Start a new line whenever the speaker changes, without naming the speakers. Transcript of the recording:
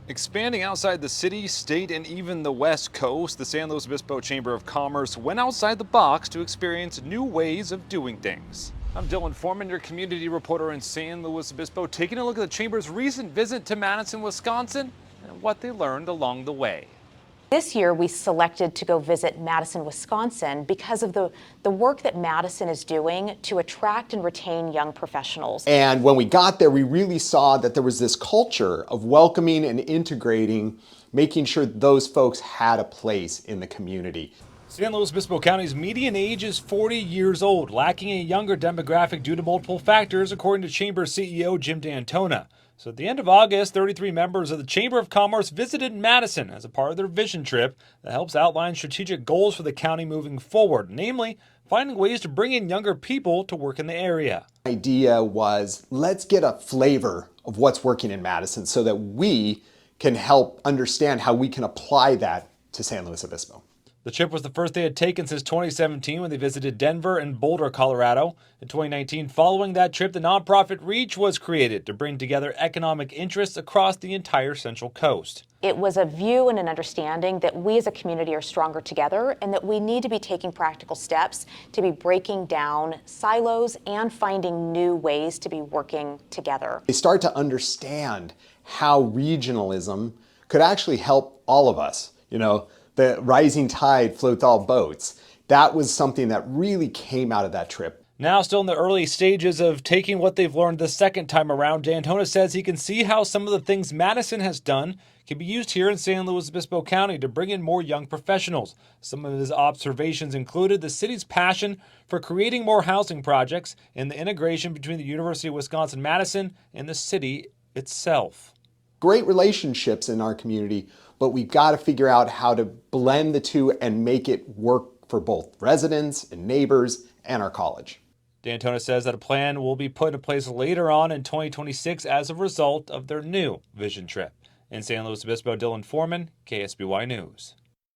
Expanding outside the city, state, and even the West Coast, the San Luis Obispo Chamber of Commerce went outside the box to experience new ways of doing things. I'm Dylan Foreman, your community reporter in San Luis Obispo, taking a look at the Chamber's recent visit to Madison, Wisconsin, and what they learned along the way.
This year, we selected to go visit Madison, Wisconsin because of the work that Madison is doing to attract and retain young professionals.
And when we got there, we really saw that there was this culture of welcoming and integrating, making sure those folks had a place in the community.
San Luis Obispo County's median age is 40 years old, lacking a younger demographic due to multiple factors, according to Chamber CEO Jim D'Antona. So at the end of August, 33 members of the Chamber of Commerce visited Madison as a part of their vision trip that helps outline strategic goals for the county moving forward, namely finding ways to bring in younger people to work in the area.
The idea was, let's get a flavor of what's working in Madison so that we can help understand how we can apply that to San Luis Obispo.
The trip was the first they had taken since 2017 when they visited Denver and Boulder, Colorado. In 2019, following that trip, the nonprofit REACH was created to bring together economic interests across the entire Central Coast.
It was a view and an understanding that we as a community are stronger together and that we need to be taking practical steps to be breaking down silos and finding new ways to be working together.
They start to understand how regionalism could actually help all of us. The rising tide floats all boats. That was something that really came out of that trip.
Now still in the early stages of taking what they've learned the second time around, D'Antona says he can see how some of the things Madison has done can be used here in San Luis Obispo County to bring in more young professionals. Some of his observations included the city's passion for creating more housing projects and the integration between the University of Wisconsin-Madison and the city itself.
Great relationships in our community, but we've got to figure out how to blend the two and make it work for both residents and neighbors and our college.
D'Antona says that a plan will be put in place later on in 2026 as a result of their new vision trip. In San Luis Obispo, Dylan Foreman, KSBY News.